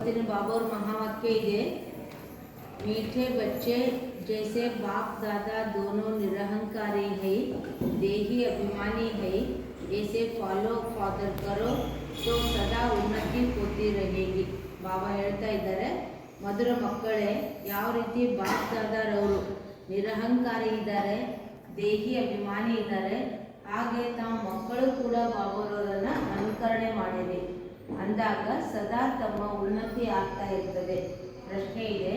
बाबा और महावाक्य ಇದೆ मीठे बच्चे जैसे बाप दादा दोनों निरहंकारी है देही अभिमानी है ऐसे फॉलो फादर करो तो सदा उन्नति होती रहेगी ಬಾಬಾ ಹೇಳ್ತಾ ಇದ್ದಾರೆ ಮಧುರ ಮಕ್ಕಳೇ ಯಾವ ರೀತಿ ಬಾಪ್ ದಾದಾರವರು ನಿರಹಂಕಾರಿ ಇದ್ದಾರೆ ದೇಹಿ ಅಭಿಮಾನಿ ಇದ್ದಾರೆ ಹಾಗೆ ತಾವು ಮಕ್ಕಳು ಕೂಡ ಬಾಬಾರವರನ್ನು ಅನುಕರಣೆ ಮಾಡಿರಿ ಅಂದಾಗ ಸದಾ ತಮ್ಮ ಉನ್ನತಿ ಆಗ್ತಾ ಇರ್ತದೆ ಪ್ರಶ್ನೆ ಇದೆ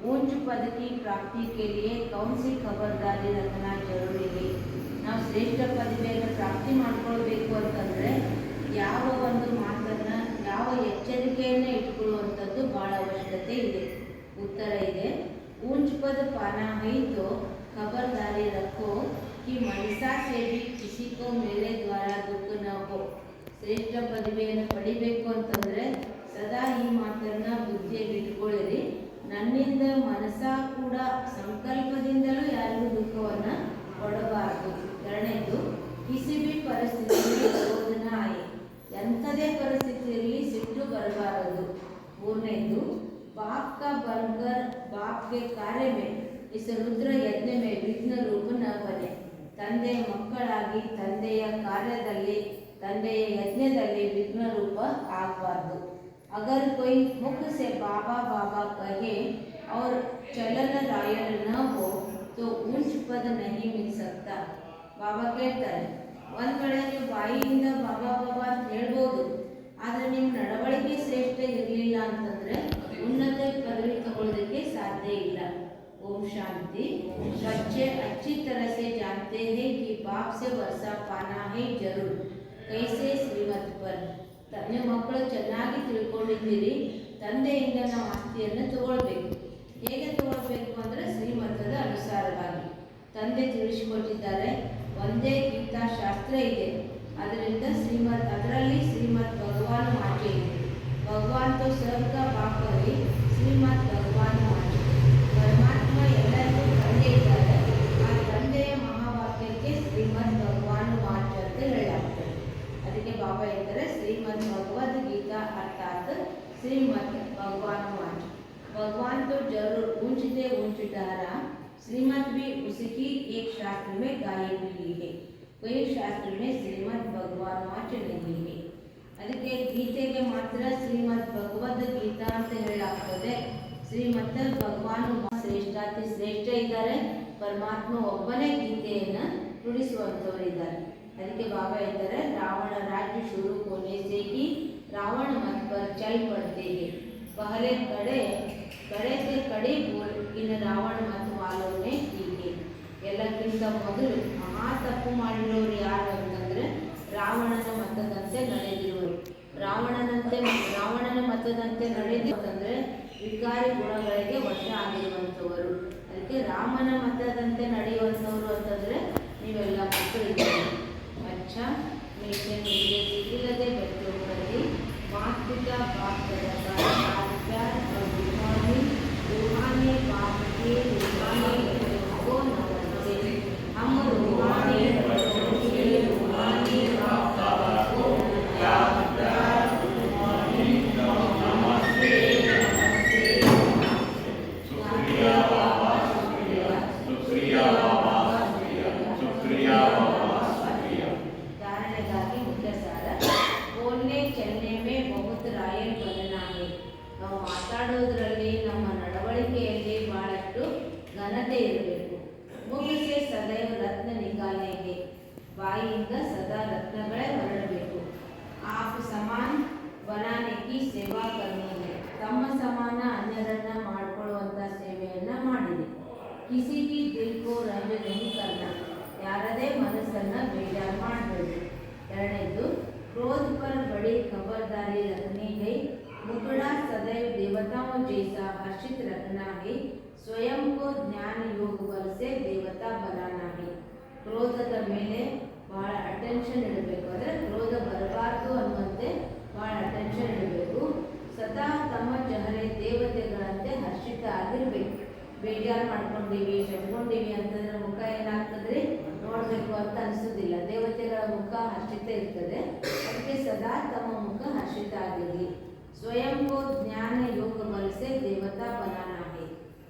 ऊंच पद की प्राप्ति के लिए कौन सी खबरदारी रखना जरूरी है ನಾವು ಶ್ರೇಷ್ಠ ಪದವಿಯನ್ನು ಪ್ರಾಪ್ತಿ ಮಾಡ್ಕೊಳ್ಬೇಕು ಅಂತಂದರೆ ಯಾವ ಒಂದು ಮಾತನ್ನು ಯಾವ ಎಚ್ಚರಿಕೆಯನ್ನು ಇಟ್ಕೊಳ್ಳುವಂಥದ್ದು ಭಾಳ ಅವಶ್ಯಕತೆ ಇದೆ ಉತ್ತರ ಇದೆ ऊंच पद पाना है तो खबरदारी रखो कि मनसा से भी किसी को मेरे द्वारा दुख न हो ಶ್ರೇಷ್ಠ ಪದವಿಯನ್ನು ಪಡಿಬೇಕು ಅಂತಂದರೆ ಸದಾ ಈ ಮಾತನ್ನು ಬುದ್ಧಿಯಲ್ಲಿ ಇಟ್ಕೊಳ್ಳಿರಿ ನನ್ನಿಂದ ಮನಸ್ಸ ಕೂಡ ಸಂಕಲ್ಪದಿಂದಲೂ ಯಾರಿಗೂ ದುಃಖವನ್ನು ಕೊಡಬಾರದು ಎರಡನೇದು ಕಿಸಿ ಬಿ ಪರಿಸ್ಥಿತಿಯಲ್ಲಿ ಕ್ರೋಧನ ಆಯಿ ಎಂಥದೇ ಪರಿಸ್ಥಿತಿಯಲ್ಲಿ ಸಿಟ್ಟು ಬರಬಾರದು ಮೂರನೇದು बाप का बनकर बाप के कार्य में इस रुद्र यज्ञ में विघ्न रूप न बने ತಂದೆ ಮಕ್ಕಳಾಗಿ ತಂದೆಯ ಕಾರ್ಯದಲ್ಲಿ ತಂದೆಯ ಯಜ್ಞದಲ್ಲಿ ವಿಘ್ನ ರೂಪ ಆಗಬಾರ್ದು अगर कोई मुख से बाबा बाबा कहे और चलन रायण न हो तो ऊंच पद नहीं मिल सकता ಬಾಬಾ ಕೇಳ್ತಾರೆ ಒಂದು ಕಡೆ ನೀವು ಬಾಯಿಯಿಂದ ಬಾಬಾ ಬಾಬಾ ಅಂತ ಹೇಳ್ಬೋದು ಆದರೆ ನಿಮ್ಮ ನಡವಳಿಕೆ ಶ್ರೇಷ್ಠ ಇರಲಿಲ್ಲ ಅಂತಂದರೆ ಉನ್ನತ ಪದವಿ ತಗೊಳ್ಳೋದಕ್ಕೆ ಸಾಧ್ಯ ಇಲ್ಲ ओम शांति बच्चे अच्छी तरह से जानते हैं कि बाप से वर्षा पाना है जरूर कैसे श्रीमत पर ನೀವು ಮಕ್ಕಳು ಚೆನ್ನಾಗಿ ತಿಳ್ಕೊಂಡಿದ್ದೀರಿ ತಂದೆಯಿಂದ ನಾವು ಆಸ್ತಿಯನ್ನು ತಗೊಳ್ಬೇಕು ಹೇಗೆ ತಗೊಳ್ಬೇಕು ಅಂದರೆ ಶ್ರೀಮತದ ಅನುಸಾರವಾಗಿ ತಂದೆ ತಿಳಿಸಿಕೊಟ್ಟಿದ್ದಾರೆ ಒಂದೇ ಗೀತಾ ಶಾಸ್ತ್ರ ಇದೆ ಅದರಿಂದ ಅದರಲ್ಲಿ ಶ್ರೀಮತ್ ಭಗವಾನ್ ಮಾತೆ ಇದೆ ಭಗವಾನ್ तो सबका बाप है श्रीमत भगवान माತೆ ಪರಮಾತ್ಮ ಎಲ್ಲರಿಗೂ ತಂದೆ ಇದ್ದಾರೆ ಆ ತಂದೆಯ ಮಹಾವಾಕ್ಯಕ್ಕೆ ಶ್ರೀಮದ್ ಭಗವಾನ್ ಮಾತೆ ಅಂತ ಹೇಳಲಾಗ್ತದೆ ಅದಕ್ಕೆ ಬಾಬಾ ಹೇಳ್ತಾರೆ श्रीमद् भगवद गीता अर्थात श्रीमद् भगवान माच भगवान तो जरूर ऊंचते ऊंच डरा श्रीमद् भी उसी की एक शास्त्र में गाई हुई है कोई शास्त्र में श्रीमद् भगवान माच नहीं है ಅದಕ್ಕೆ ಗೀತೆಗೆ ಮಾತ್ರ ಶ್ರೀಮದ್ ಭಗವದ್ ಗೀತಾ ಅಂತ ಹೇಳಲಾಗ್ತದೆ ಶ್ರೀಮದ್ ಭಗವಾನ್ ಶ್ರೇಷ್ಠಾತಿ ಶ್ರೇಷ್ಠ ಇದ್ದಾರೆ ಪರಮಾತ್ಮ ಒಬ್ಬನೇ ಗೀತೆಯನ್ನು ನುಡಿಸುವಂಥವರಿದ್ದಾರೆ ಅದಕ್ಕೆ ಬಾಬಾ ಹೇಳ್ತಾರೆ रावण राज्य शुरू होने से ही रावण मत पर चल पड़ते हैं पहले कड़े से कड़े बोल इन रावण मत वालों ने की है ಎಲ್ಲಕ್ಕಿಂತ ಮೊದಲು ಮಹಾ ತಪ್ಪು ಮಾಡಿರೋರು ಯಾರು ಅಂತಂದರೆ ರಾವಣನ ಮತದಂತೆ ನಡೆದಿರುವರು ರಾವಣನ ಮತದಂತೆ ನಡೆದಿರುವಂತಂದರೆ ವಿಕಾರಿ ಗುಣಗಳಿಗೆ ವಶ ಆಗಿರುವಂಥವರು ಅದಕ್ಕೆ ರಾಮನ ಮತದಂತೆ ನಡೆಯುವಂಥವರು ಅಂತಂದರೆ ನೀವೆಲ್ಲ ಮಕ್ಕಳಿದ್ದೀರಿ अच्छा मीठे मीठे सिलसिले बच्चों प्रति माता पिता बाप दादा का प्यार और रूहानी बाप के रूहानी को नमस्ते हम रूहानी बच्चों के रूहानी बाप दादा को प्यार रूहानी नमस्ते नमस्ते शुक्रिया बाबा शुक्रिया बाबा शुक्रिया ನಾವು ಮಾತಾಡೋದ್ರಲ್ಲಿ ನಮ್ಮ ನಡವಳಿಕೆಯಲ್ಲಿ ಬಹಳಷ್ಟು ಘನತೆ ಇರಬೇಕು ಮುಗಿಸೆ ಸದೈವ ರತ್ನ ನಿಕಾಲೆಗೆ ಬಾಯಿಯಿಂದ ಸದಾ ರತ್ನಗಳೇ ಹೊರಡಬೇಕು ಆಪ್ ಸಮಾನ್ ಬನಾನೆಕಿ ಸೇವಾ ಕರ್ಮಿ ತಮ್ಮ ಸಮಾನ ಅನ್ಯರನ್ನ ಮಾಡಿಕೊಳ್ಳುವಂಥ ಸೇವೆಯನ್ನು ಮಾಡಿದೆ ಕಿಸಿಗಿ ದಿಲ್ಕೋ ರಂಜ ನಹಿ ಕರ್ನ ಯಾರದೇ ಮನಸ್ಸನ್ನು ಬೇಜಾರು ಮಾಡಬೇಡಿ ಎರಡನೇದು क्रोध पर बड़ी खबरदारी रखनी है मुखड़ा सदैव देवताओं जैसा हर्षित रखना है स्वयं को ज्ञान योग बल से देवता बनाना है ಕ್ರೋಧದ ಮೇಲೆ ಬಹಳ ಅಟೆನ್ಷನ್ ಇಡಬೇಕು ಅಂದರೆ ಕ್ರೋಧ ಬರಬಾರ್ದು ಅನ್ನುವಂತೆ ಬಹಳ ಅಟೆನ್ಷನ್ ಇಡಬೇಕು ಸದಾ ತಮ್ಮ ಚಹರೆ ದೇವತೆಗಳಂತೆ ಹರ್ಷಿತ ಆಗಿರಬೇಕು ಬೇಜಾರು ಮಾಡ್ಕೊಂಡಿವಿ ಚಟ್ಕೊಂಡಿವಿ ಅಂತಂದ್ರೆ ಮುಖ ಏನಾಗ್ತದ್ರಿ ನೋಡಬೇಕು ಅಂತ ಅನಿಸೋದಿಲ್ಲ ದೇವತೆಗಳ ಮುಖ ಹರ್ಷಿತ ಇರ್ತದೆ ಅದಕ್ಕೆ ಸದಾ ತಮ್ಮ ಮುಖ ಹರ್ಷಿತ ಆಗಿರಲಿ स्वयं को ज्ञान योग बल से देवता बनाना है.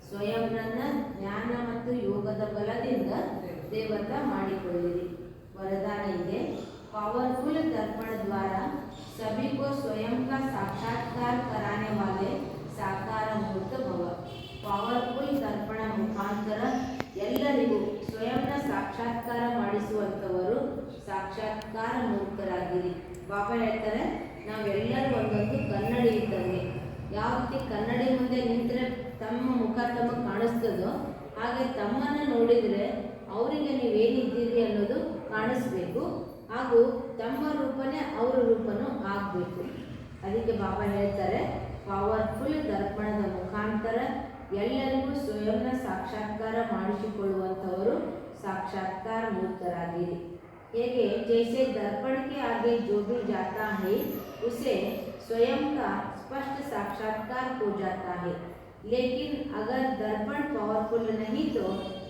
ಸ್ವಯಂನನ್ನ ಜ್ಞಾನ ಮತ್ತು ಯೋಗದ ಬಲದಿಂದ ದೇವತಾ ಮಾಡಿಕೊಳ್ಳಿರಿ. वरदान ಇದೆ. पावरफुल दर्पण द्वारा सभी को स्वयं का साक्षात्कार कराने वाले साकार मूर्त भव. पावरफुल दर्पण मुखांतर ಎಲ್ಲರಿಗೂ ಸ್ವಯಂನ ಸಾಕ್ಷಾತ್ಕಾರ ಮಾಡಿಸುವಂಥವರು ಸಾಕ್ಷಾತ್ಕಾರ ಮೂರ್ತರಾಗಿರಿ. ಬಾಬಾ ಹೇಳ್ತಾರೆ, ನಾವೆಲ್ಲರೂ ಒಂದೊಂದು ಕನ್ನಡಿ ಇದ್ದಂಗೆ. ಯಾವ ರೀತಿ ಕನ್ನಡಿ ಮುಂದೆ ನಿಂತರೆ ತಮ್ಮ ಮುಖ ತಮಗೆ ಕಾಣಿಸ್ತದೋ ಹಾಗೆ ತಮ್ಮನ್ನು ನೋಡಿದರೆ ಅವರಿಗೆ ನೀವೇನಿದ್ದೀರಿ ಅನ್ನೋದು ಕಾಣಿಸ್ಬೇಕು. ಹಾಗೂ ತಮ್ಮ ರೂಪನೇ ಅವರ ರೂಪನೂ ಆಗಬೇಕು. ಅದಕ್ಕೆ ಬಾಬಾ ಹೇಳ್ತಾರೆ, ಪವರ್ಫುಲ್ ದರ್ಪಣದ ಮುಖಾಂತರ ಎಲ್ಲರಿಗೂ ಸ್ವಯಂನ ಸಾಕ್ಷಾತ್ಕಾರ ಮಾಡಿಸಿಕೊಳ್ಳುವಂಥವರು ಸಾಕ್ಷಾತ್ಕಾರ ಮೂರ್ತರಾಗಿರಿ. ಹೇಗೆ जैसे दर्पण के आगे जो भी जाता है उसे स्वयं का स्पष्ट साक्षात्कार हो जाता है. लेकिन अगर दर्पण पावरफुल नहीं तो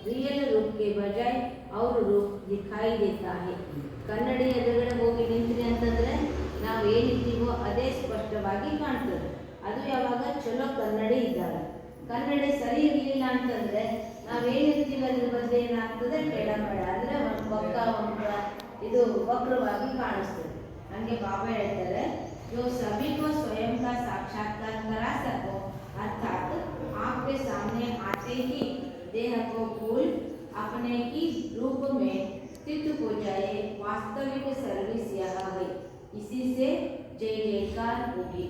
रियल रूप के बजाय और रूप दिखाई देता है. ಕನ್ನಡಿ ಎದುರುಗಡೆ ಹೋಗಿ ನಿಂತ್ರಿ ಅಂತಂದರೆ ನಾವು ಏನಿದ್ದೀವೋ ಅದೇ ಸ್ಪಷ್ಟವಾಗಿ ಕಾಣ್ತದೆ. ಅದು ಯಾವಾಗ ಚಲೋ ಕನ್ನಡಿ ಇದ್ದಾಗ. ಕನ್ನಡಿ ಸರಿ ಇರಲಿಲ್ಲ ಅಂತಂದರೆ ನಾವೇನಿರ್ತೀವಿ ಅದ್ರ ಬಗ್ಗೆ ಏನಾಗ್ತದೆ, ಬೇಡ ಅಂದರೆ ಒಂದು ಇದು ವಕ್ರವಾಗಿ ಕಾಣಿಸ್ತದೆ. ಹಂಗೆ ಬಾಬಾ ಹೇಳ್ತಾರೆ, जो सभी को स्वयं का साक्षात्कार करा सको, अर्थात आपके सामने आते ही देह को भूल अपने ही रूप में स्थित हो जाए. वास्तविक सर्विस यह है. इसी से जय जयकार होगी.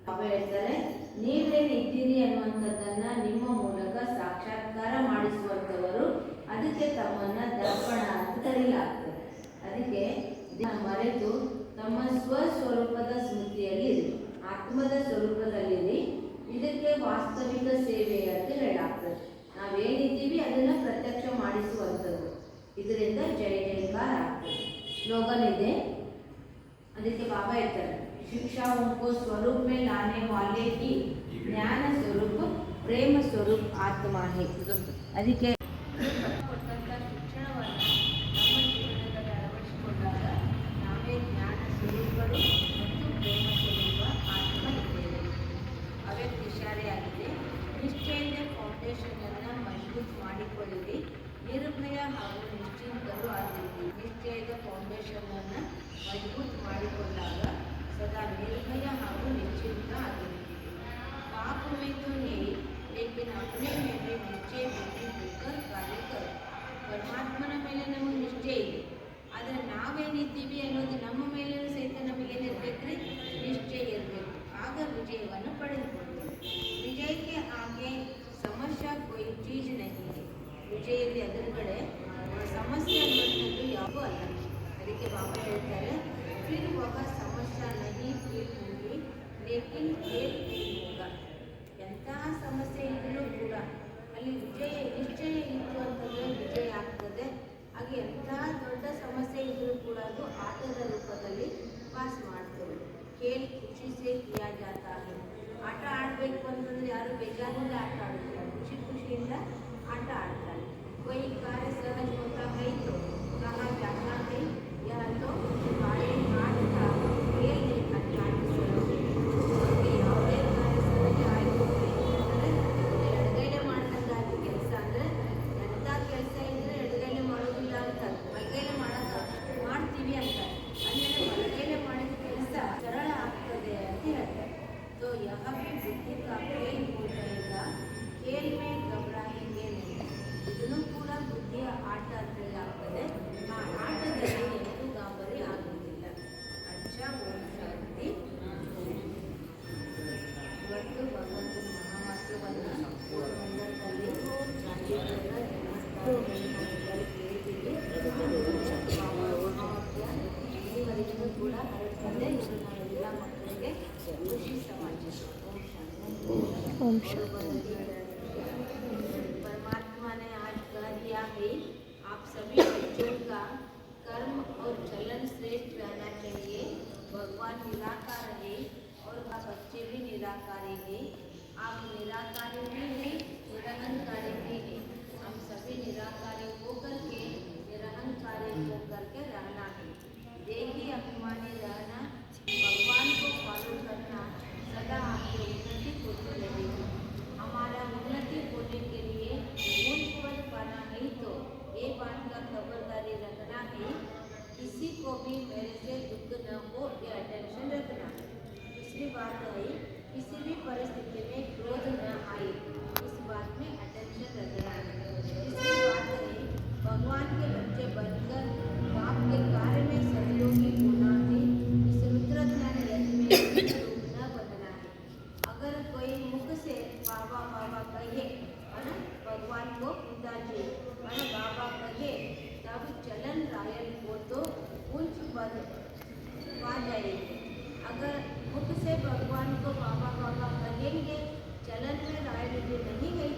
ಬಾಬಾ ಹೇಳ್ತಾರೆ, ನೀವೇನಿದ್ದೀರಿ ಅನ್ನುವಂಥದ್ದನ್ನು ನಿಮ್ಮ ಮೂಲಕ ಸಾಕ್ಷಾತ್ಕಾರ ಮಾಡಿಸುವಂಥವರು ಅದಕ್ಕೆ ತಮ್ಮನ್ನು ದರ್ಪಣ ಅಂತ ಕರೆಯಲಾಗ್ತದೆ. ಅದಕ್ಕೆ ಮರೆತು ತಮ್ಮ ಸ್ವಸ್ವರೂಪದ ಸ್ಮೃತಿಯಲ್ಲಿ ಆತ್ಮದ ಸ್ವರೂಪದಲ್ಲಿರಿ. ಇದಕ್ಕೆ ವಾಸ್ತವಿಕ ಸೇವೆ ಅಂತ ಹೇಳಾಗ್ತದೆ. ನಾವೇನಿದ್ದೀವಿ ಅದನ್ನು ಪ್ರತ್ಯಕ್ಷ ಮಾಡಿಸುವಂಥದ್ದು. ಇದರಿಂದ ಜಯ ಜಯಕಾರ ಆಗ್ತದೆ. ಸ್ಲೋಗನ್ ಇದೆ. ಅದಕ್ಕೆ ಬಾಬಾ ಹೇಳ್ತಾರೆ, ಶಿಕ್ಷಾ ಉनको स्वरूप में लाने वाले की ज्ञान स्वरूप प्रेम स्वरूप आत्मा है. ಅದಕ್ಕೆ ಕೊಟ್ಟಂಥ ಶಿಕ್ಷಣವನ್ನು ನಮ್ಮ ಜೀವನದಲ್ಲಿ ಅಳವಡಿಸಿಕೊಂಡಾಗ ನಾವೇ ಜ್ಞಾನ ಸ್ವರೂಪರು ಮತ್ತು ಪ್ರೇಮ ಸ್ವರೂಪ ಆತ್ಮ ಇದ್ದೇವೆ. ಅವ್ಯಕ್ತ ಇಶಾರೆಯಾಗಿದೆ. ನಿಶ್ಚಯದ ಫೌಂಡೇಶನನ್ನು ಮಜಬೂತ್ ಮಾಡಿಕೊಳ್ಳಿರಿ. ನಿರ್ಭಯ ಹಾಗೂ ನಿಶ್ಚಿಂತರು ಆಗಿರಿ. ನಿಶ್ಚಯದ ಫೌಂಡೇಶನನ್ನು ಮಜಬೂತ್ ಮಾಡಿಕೊಂಡಾಗ सदा निर्भय ಹಾಗೂ निश्चिंत ಆಗಿರುತ್ತೀವಿ. पाप में तो नहीं लेकिन अपने में भी निश्चय बुद्धि होकर कार्य करो. ಪರಮಾತ್ಮನ ಮೇಲೆ ನಮಗೆ ನಿಶ್ಚಯ ಇದೆ, ಆದರೆ ನಾವೇನಿದ್ದೀವಿ ಅನ್ನೋದು ನಮ್ಮ ಮೇಲೂ ಸಹಿತ ನಮಗೇನಿರ್ಬೇಕ್ರಿ, ನಿಶ್ಚಯ ಇರಬೇಕು. ಆಗ ವಿಜಯವನ್ನು ಪಡೆದುಕೊಳ್ತೀವಿ. ವಿಜಯಕ್ಕೆ ಆಗೆ ಸಮಸ್ಯೆ ಕೊಯ್ ಚೀಜ್ ನಹಿ. ವಿಜಯದ ಎದುರುಗಡೆ ಸಮಸ್ಯೆ ಅನ್ನುವಂಥದ್ದು ಯಾವುದೂ ಅಲ್ಲ. ಅದಕ್ಕೆ ಬಾಬಾ ಹೇಳ್ತಾರೆ, फिर वह समस्या नहीं फील होगी लेकिन एक फील होगा. ಎಂತಹ ಸಮಸ್ಯೆ ಇದ್ದರೂ ಕೂಡ ಅಲ್ಲಿ ವಿಜಯ ನಿಶ್ಚಯ ಇತ್ತು ಅಂತಂದರೆ ವಿಜಯ ಆಗ್ತದೆ. ಹಾಗೆ ಎಂತಹ ದೊಡ್ಡ ಸಮಸ್ಯೆ ಇದ್ದರೂ ಕೂಡ ಅದು ಆಟದ ರೂಪದಲ್ಲಿ ಪಾಸ್ ಮಾಡ್ತೇವೆ. ಖೇಲ್ ಖುಷಿ ಸೇ ಕಿಯಾ ಜಾತಾ ಹೈ. ಆಟ ಆಡಬೇಕು ಅಂತಂದರೆ ಯಾರು ಬೇಜಾರಿಂದ ಆಟ ಆಡ್ತಾರೆ, ಖುಷಿ ಖುಷಿಯಿಂದ ಆಟ ಆಡ್ತಾರೆ. कोई कार्य सहज होता है तो कहा जाता है यह तो कार्य हाथ था खेल नहीं अज्ञान से. ಯಾವುದೇ ಕಾರ್ಯ ಸಹಜ ಆಯಿತು ಅಂದರೆ ಎಡಗೈಲೆ ಮಾಡ್ತಂಗಾಯ್ತು ಕೆಲಸ. ಅಂದರೆ ಎಂಥ ಕೆಲಸ ಇದ್ದರೆ ಎಡಗೈಲೆ ಮಾಡೋದಿಲ್ಲ ಅಂತ, ಬಲಗೈಲೆ ಮಾಡ್ತೀವಿ ಅಂತ. ಅಂದರೆ ಬಲಗೈಲೆ ಮಾಡಿದ ಕೆಲಸ ಸರಳ ಆಗ್ತದೆ ಅಂತ ಹೇಳ್ತಾರೆ. तो यह भी बुद्धि का खेल हो जाएगा. खेल में घबराएंगे नहीं. ಇದನ್ನು ಕೂಡ ಬುದ್ಧಿಯ ಆಟ ಅಂತ ಆಗ್ತದೆ. ಆ ಆಟದಲ್ಲಿ ಎಂದೂ ಗಾಬರಿ ಆಗುವುದಿಲ್ಲ. ಅಚ್ಚ ಓಂ ಶಾಂತಿ. ಇವತ್ತು ಭಗವಂತನ ಮಹಾವಾಕ್ಯವನ್ನು ಒಂದರಲ್ಲಿ ಕೇಳಿದ್ದೀವಿ. ಮಹಾವಾಕ್ಯ ಇಲ್ಲಿವರೆಗೂ ಕೂಡ ಹರಡ್ತದೆ. ಇದು ನಾವೆಲ್ಲ ಮಕ್ಕಳಿಗೆ ಖುಷಿ ಸಮಾಜ. ಓಂ ಶಾಂತಿ. परमात्मा ने आज कह दिया है, आप सभी बच्चों का कर्म और चलन श्रेष्ठ रहना चाहिए. भगवान निराकार है और बच्चे भी निराकारी है. आप निराकारी भी है, निरहंकारी भी है. हम सभी निराकारी होकर के निरहंकारी होकर के रहना है. देही अभिमानी रहना, भगवान को फॉलो करना, सदा न बनना है। अगर कोई मुख से बाबा बाबा कहे और भगवान को पिताजी और बाबा कहे तब चलन रायल को तो ऊंच पद पा जाएंगे। अगर मुख से भगवान को बाबा बाबा कहेंगे, चलन में रायल जी नहीं गई